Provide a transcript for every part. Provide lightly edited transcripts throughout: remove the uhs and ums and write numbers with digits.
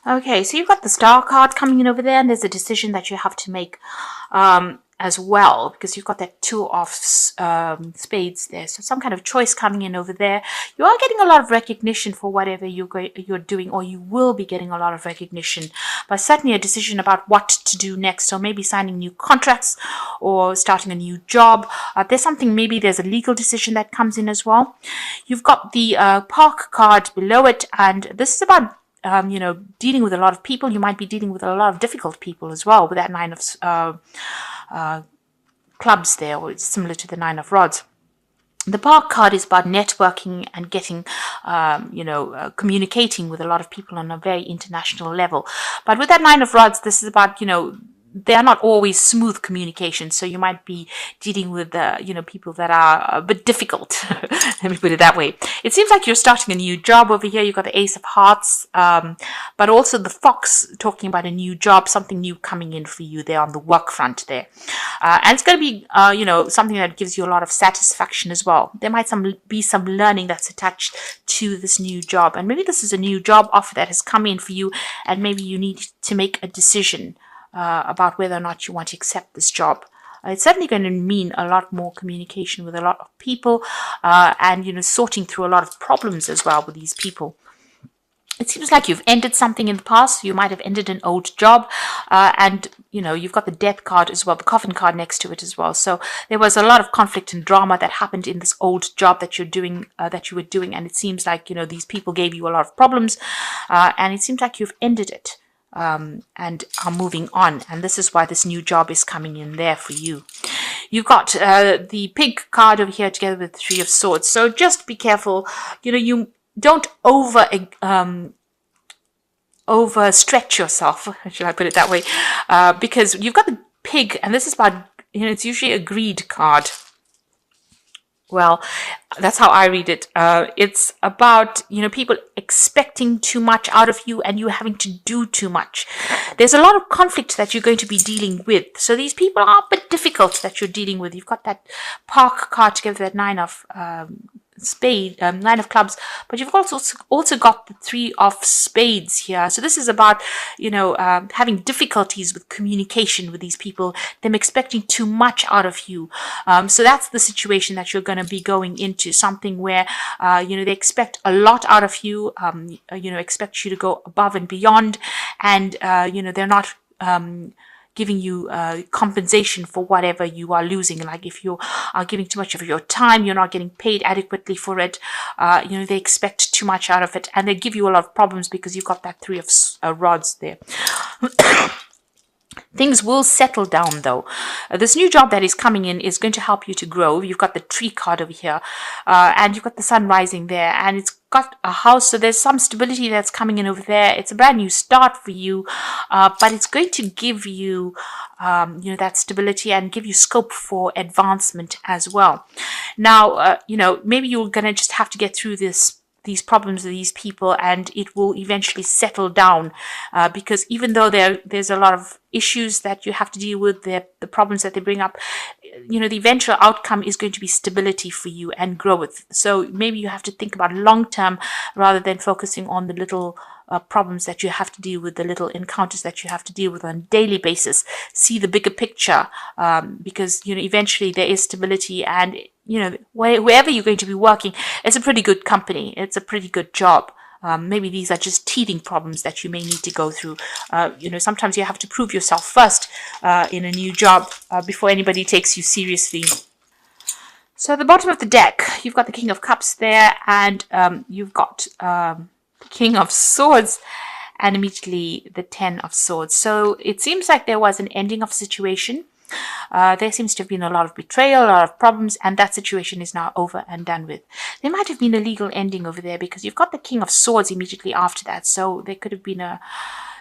Okay, so you've got the star card coming in over there, and there's a decision that you have to make as well, because you've got that two of spades there. So some kind of choice coming in over there. You are getting a lot of recognition for whatever you're doing, or you will be getting a lot of recognition, but certainly a decision about what to do next. So maybe signing new contracts or starting a new job. There's something, maybe there's a legal decision that comes in as well. You've got the park card below it, and this is about dealing with a lot of people. You might be dealing with a lot of difficult people as well with that nine of clubs there, or it's similar to the nine of rods. The park card is about networking and getting, communicating with a lot of people on a very international level. But with that nine of rods, this is about, they are not always smooth communication. So you might be dealing with, people that are a bit difficult. Let me put it that way. It seems like you're starting a new job over here. You've got the Ace of Hearts, but also the Fox talking about a new job, something new coming in for you there on the work front there. And it's going to be, something that gives you a lot of satisfaction as well. There might be some learning that's attached to this new job. And maybe this is a new job offer that has come in for you, and maybe you need to make a decision about whether or not you want to accept this job. It's certainly going to mean a lot more communication with a lot of people, and sorting through a lot of problems as well with these people. It seems like you've ended something in the past. You might have ended an old job, and you've got the death card as well, the coffin card next to it as well. So there was a lot of conflict and drama that happened in this old job that you were doing, and it seems like these people gave you a lot of problems, and it seems like you've ended it. And are moving on, and this is why this new job is coming in there for you. You've got the pig card over here together with the Three of Swords, so just be careful. You don't overstretch yourself, should I put it that way, because you've got the pig, and this is about, it's usually a greed card. Well, that's how I read it. It's about, people expecting too much out of you and you having to do too much. There's a lot of conflict that you're going to be dealing with. So these people are a bit difficult that you're dealing with. You've got that park card together, that nine of nine of clubs, but you've also got the Three of Spades here. So this is about having difficulties with communication with these people, them expecting too much out of you. So that's the situation that you're going to be going into, something where they expect a lot out of you, expect you to go above and beyond, and they're not giving you compensation for whatever you are losing. Like if you are giving too much of your time, you're not getting paid adequately for it. They expect too much out of it, and they give you a lot of problems because you've got that Three of Rods there. Things will settle down though. This new job that is coming in is going to help you to grow. You've got the tree card over here, and you've got the sun rising there, and it's got a house, so there's some stability that's coming in over there. It's a brand new start for you, but it's going to give you that stability and give you scope for advancement as well. Now maybe you're gonna just have to get through these problems with these people, and it will eventually settle down, because even though there's a lot of issues that you have to deal with, the problems that they bring up, the eventual outcome is going to be stability for you and growth. So maybe you have to think about long term rather than focusing on the little problems that you have to deal with, the little encounters that you have to deal with on a daily basis. See the bigger picture, because eventually there is stability, and wherever you're going to be working, it's a pretty good company, it's a pretty good job. Maybe these are just teething problems that you may need to go through. Sometimes you have to prove yourself first in a new job before anybody takes you seriously. So at the bottom of the deck, you've got the King of Cups there, and you've got King of Swords, and immediately the Ten of Swords. So it seems like there was an ending of a situation. There seems to have been a lot of betrayal, a lot of problems, and that situation is now over and done with. There might have been a legal ending over there because you've got the King of Swords immediately after that. So there could have been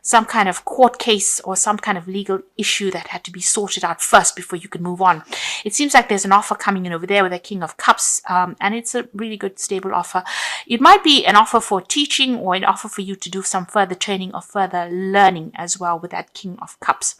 some kind of court case or some kind of legal issue that had to be sorted out first before you could move on. It seems like there's an offer coming in over there with a King of Cups, and it's a really good, stable offer. It might be an offer for teaching or an offer for you to do some further training or further learning as well with that King of Cups.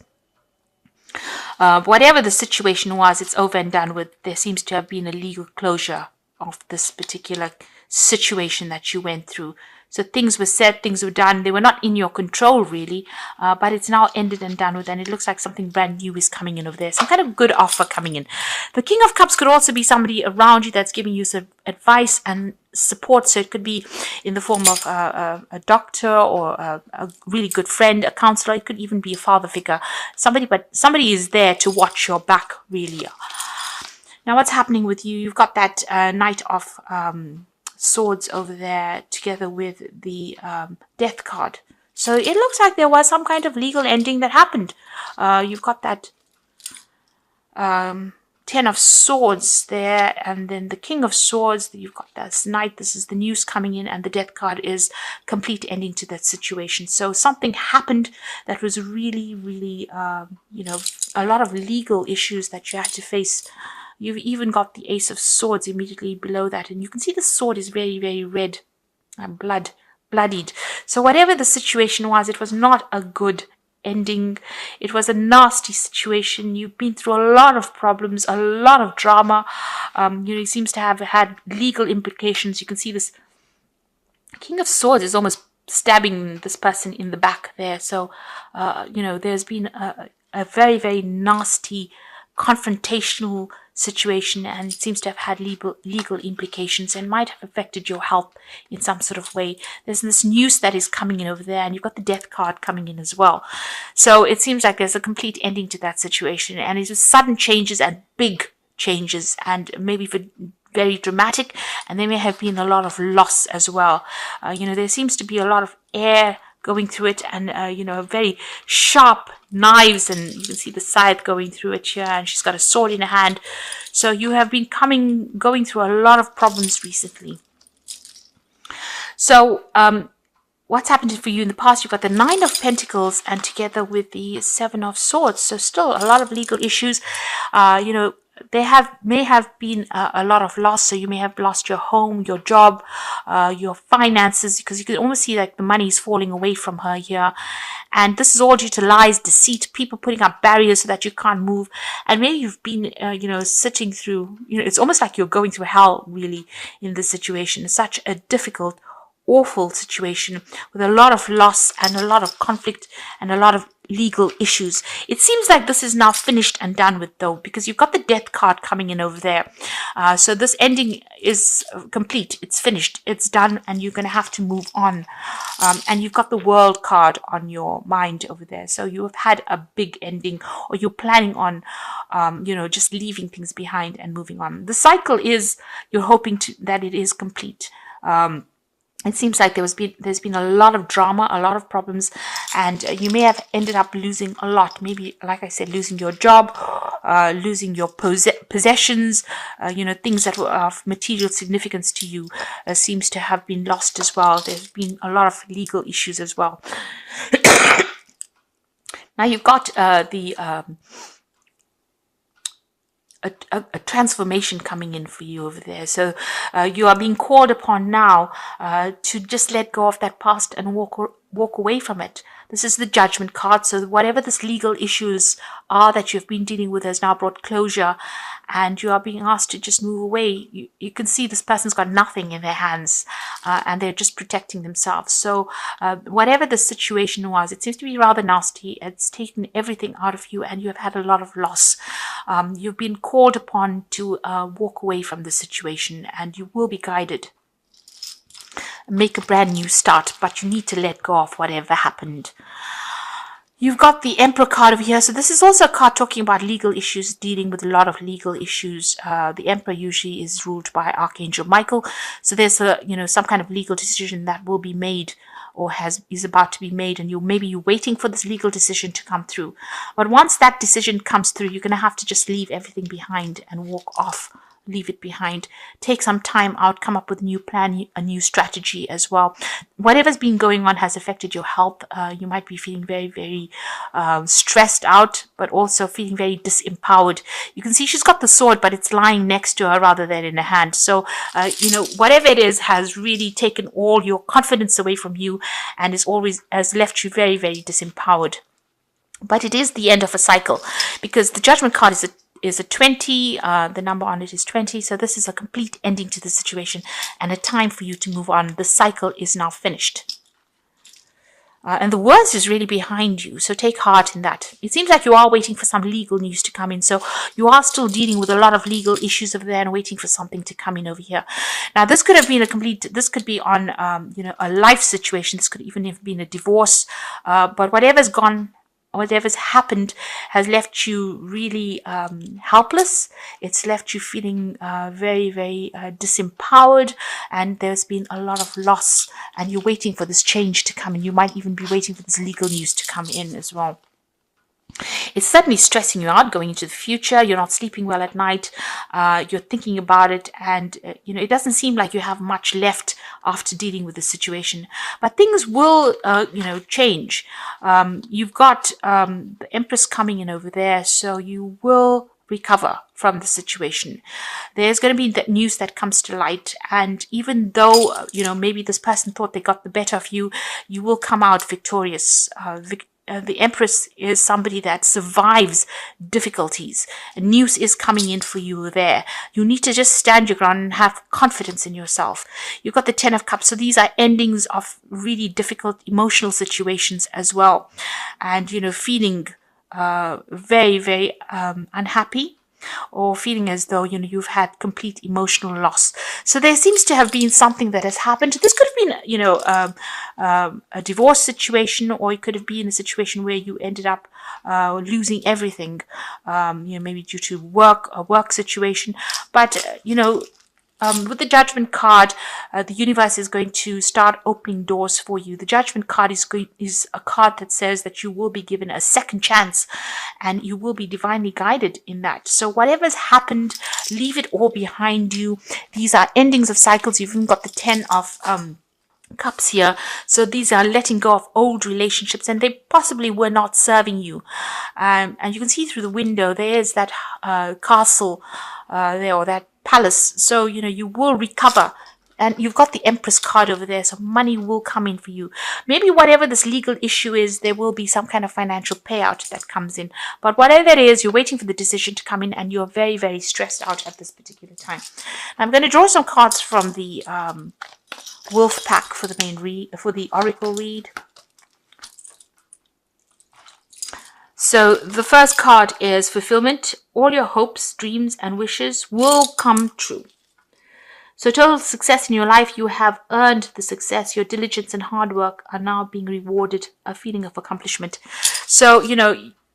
Whatever the situation was, it's over and done with. There seems to have been a legal closure of this particular situation that you went through. So things were said, things were done. They were not in your control, really, but it's now ended and done with, and it looks like something brand new is coming in over there. Some kind of good offer coming in. The King of Cups could also be somebody around you that's giving you some advice and support. So it could be in the form of a doctor or a really good friend, a counselor. It could even be a father figure. Somebody is there to watch your back, really. Now, what's happening with you? You've got that Knight of Swords over there together with the Death card. So it looks like there was some kind of legal ending that happened. You've got that Ten of Swords there, and then the King of Swords. You've got this Knight. This is the news coming in, and the Death card is complete ending to that situation. So something happened that was really, really, a lot of legal issues that you had to face. You've even got the Ace of Swords immediately below that, and you can see the sword is very, very red and bloodied. So whatever the situation was, it was not a good ending. It was a nasty situation. You've been through a lot of problems, a lot of drama. It seems to have had legal implications. You can see this King of Swords is almost stabbing this person in the back there. So, there's been a very, very nasty confrontational situation, and it seems to have had legal implications and might have affected your health in some sort of way. There's this news that is coming in over there, and you've got the Death card coming in as well. So it seems like there's a complete ending to that situation, and it's just sudden changes and big changes, and maybe very dramatic, and there may have been a lot of loss as well. There seems to be a lot of air going through it, and very sharp knives, and you can see the scythe going through it here, and she's got a sword in her hand. So you have been going through a lot of problems recently. So what's happened for you in the past? You've got the Nine of Pentacles and together with the Seven of Swords. So still a lot of legal issues. There may have been a lot of loss. So you may have lost your home, your job, your finances, because you can almost see like the money is falling away from her here. And this is all due to lies, deceit, people putting up barriers so that you can't move. And maybe you've been, sitting through, it's almost like you're going through hell really in this situation. It's such a difficult, awful situation with a lot of loss and a lot of conflict and a lot of legal issues. It seems like this is now finished and done with though, because you've got the Death card coming in over there. So this ending is complete. It's finished. It's done, and you're going to have to move on. And you've got the World card on your mind over there. So you have had a big ending, or you're planning on, just leaving things behind and moving on. The cycle is, you're hoping that it is complete. It seems like there's been a lot of drama, a lot of problems, and you may have ended up losing a lot. Maybe, like I said, losing your job, losing your possessions, things that were of material significance to you seems to have been lost as well. There's been a lot of legal issues as well. Now you've got a transformation coming in for you over there. So you are being called upon now to just let go of that past and walk away from it. This is the Judgment card. So whatever this legal issues are that you've been dealing with has now brought closure, and you are being asked to just move away. You can see this person's got nothing in their hands, and they're just protecting themselves. So whatever the situation was, it seems to be rather nasty. It's taken everything out of you, and you have had a lot of loss. You've been called upon to walk away from the situation, and you will be guided. Make a brand new start, but you need to let go of whatever happened. You've got the Emperor card over here. So this is also a card talking about legal issues, dealing with a lot of legal issues. The Emperor usually is ruled by Archangel Michael. So there's some kind of legal decision that will be made or is about to be made, and maybe you're waiting for this legal decision to come through. But once that decision comes through, you're going to have to just leave everything behind and walk off. Leave it behind, take some time out, come up with a new plan, a new strategy as well. Whatever's been going on has affected your health. You might be feeling very, very stressed out, but also feeling very disempowered. You can see she's got the sword, but it's lying next to her rather than in her hand. So, whatever it is has really taken all your confidence away from you, and has left you very, very disempowered. But it is the end of a cycle, because the Judgment card is a 20. The number on it is 20. So this is a complete ending to the situation and a time for you to move on. The cycle is now finished. And the worst is really behind you. So take heart in that. It seems like you are waiting for some legal news to come in. So you are still dealing with a lot of legal issues over there and waiting for something to come in over here. Now, this could have been this could be on, a life situation. This could even have been a divorce. But whatever's happened has left you really helpless. It's left you feeling very, very disempowered, and there's been a lot of loss, and you're waiting for this change to come in. You might even be waiting for this legal news to come in as well. It's certainly stressing you out going into the future. You're not sleeping well at night. You're thinking about it, and it doesn't seem like you have much left after dealing with the situation. But things will, change. You've got the Empress coming in over there, so you will recover from the situation. There's going to be that news that comes to light, and even though maybe this person thought they got the better of you, you will come out victorious. The Empress is somebody that survives difficulties. News is coming in for you there. You need to just stand your ground and have confidence in yourself. You've got the 10 of Cups. So these are endings of really difficult emotional situations as well. And, feeling very, very unhappy, or feeling as though you've had complete emotional loss. So there seems to have been something that has happened. This could have been a divorce situation, or it could have been a situation where you ended up losing everything, maybe due to a work situation. But with the Judgment card, the universe is going to start opening doors for you. The Judgment card is a card that says that you will be given a second chance, and you will be divinely guided in that. So whatever's happened, leave it all behind you. These are endings of cycles. You've even got the 10 of Cups here. So these are letting go of old relationships, and they possibly were not serving you. And you can see through the window, there's that castle there, or that palace. So you will recover, and you've got the Empress card over there, so money will come in for you. Maybe whatever this legal issue is, there will be some kind of financial payout that comes in, but whatever it is, you're waiting for the decision to come in, and you're very, very stressed out at this particular time. I'm going to draw some cards from the Wolf pack for the Oracle read. So the first card is fulfillment. All your hopes, dreams, and wishes will come true. So total success in your life, you have earned the success. Your diligence and hard work are now being rewarded, a feeling of accomplishment. So,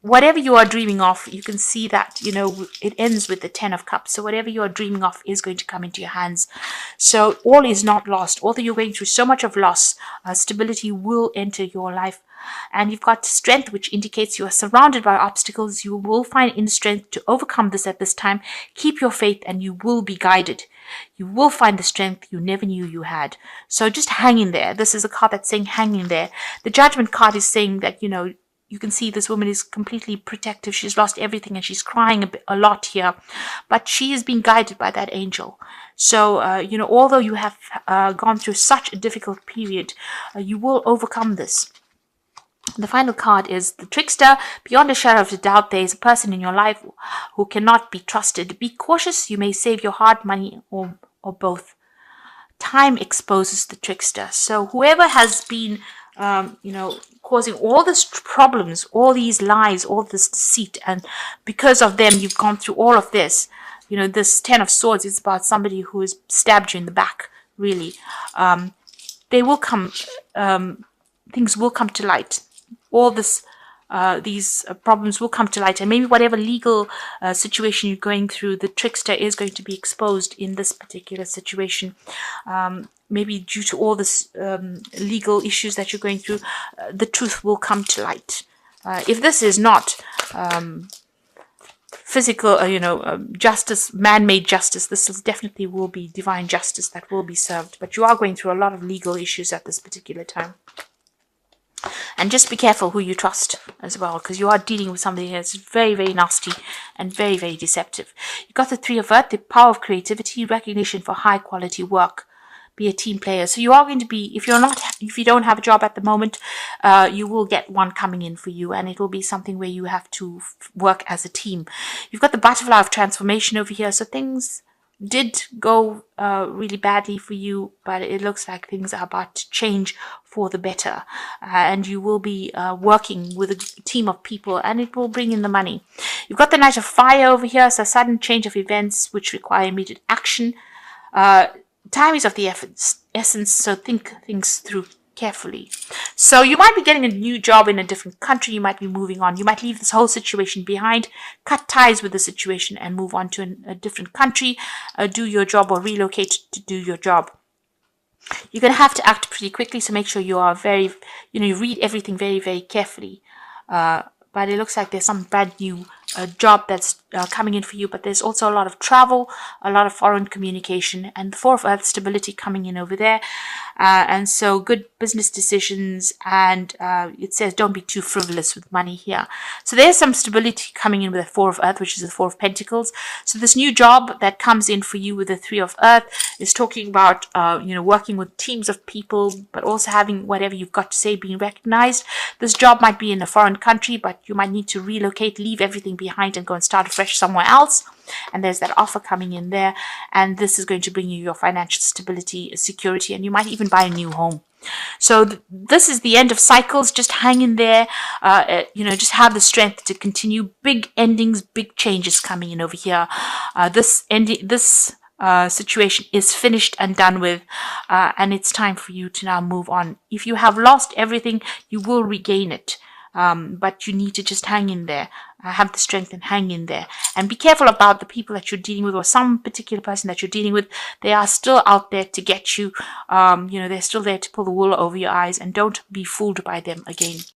whatever you are dreaming of, you can see that, it ends with the 10 of Cups. So whatever you are dreaming of is going to come into your hands. So all is not lost. Although you're going through so much of loss, stability will enter your life. And you've got strength, which indicates you are surrounded by obstacles. You will find inner strength to overcome this at this time. Keep your faith, and you will be guided. You will find the strength you never knew you had. So just hang in there. This is a card that's saying hang in there. The Judgment card is saying that, you can see this woman is completely protective. She's lost everything, and she's crying a lot here. But she is being guided by that angel. So, although you have gone through such a difficult period, you will overcome this. The final card is the Trickster. Beyond a shadow of a doubt, there is a person in your life who cannot be trusted. Be cautious. You may save your heart, money, or both. Time exposes the trickster. So whoever has been, causing all these problems, all these lies, all this deceit, and because of them, you've gone through all of this. This 10 of Swords is about somebody who has stabbed you in the back, really. They will come, things will come to light. All these problems will come to light, and maybe whatever legal situation you're going through, the trickster is going to be exposed in this particular situation. Maybe due to all this legal issues that you're going through, the truth will come to light. If this is not physical, justice, man-made justice, this definitely will be divine justice that will be served. But you are going through a lot of legal issues at this particular time. And just be careful who you trust as well, because you are dealing with somebody that's very, very nasty and very, very deceptive. You got the 3 of Earth, the power of creativity, recognition for high quality work. be a team player. So you are going to be, if you don't have a job at the moment, you will get one coming in for you, and it will be something where you have to work as a team. You've got the butterfly of transformation over here, so things did go really badly for you, but it looks like things are about to change for the better, and you will be working with a team of people, and it will bring in the money. You've got the Knight of Fire over here, so a sudden change of events which require immediate action. Time is of the essence, so think things through carefully. So you might be getting a new job in a different country. You might be moving on. You might leave this whole situation behind, cut ties with the situation, and move on to a different country, do your job, or relocate to do your job. You're going to have to act pretty quickly, so make sure you are very, you read everything very, very carefully. But it looks like there's some brand new job that's coming in for you, but there's also a lot of travel, a lot of foreign communication, and the Four of Earth stability coming in over there. And so good business decisions, and it says don't be too frivolous with money here. So there's some stability coming in with the Four of Earth, which is the Four of Pentacles. So this new job that comes in for you with the Three of Earth is talking about working with teams of people, but also having whatever you've got to say being recognized. This job might be in a foreign country, but you might need to relocate, leave everything behind, and go and start afresh somewhere else. And there's that offer coming in there, and this is going to bring you your financial stability, security, and you might even buy a new home. So this is the end of cycles. Just hang in there, just have the strength to continue. Big endings, big changes coming in over here. This situation is finished and done with, and it's time for you to now move on. If you have lost everything, you will regain it. But you need to just hang in there, have the strength and hang in there, and be careful about the people that you're dealing with, or some particular person that you're dealing with. They are still out there to get you. They're still there to pull the wool over your eyes, and don't be fooled by them again.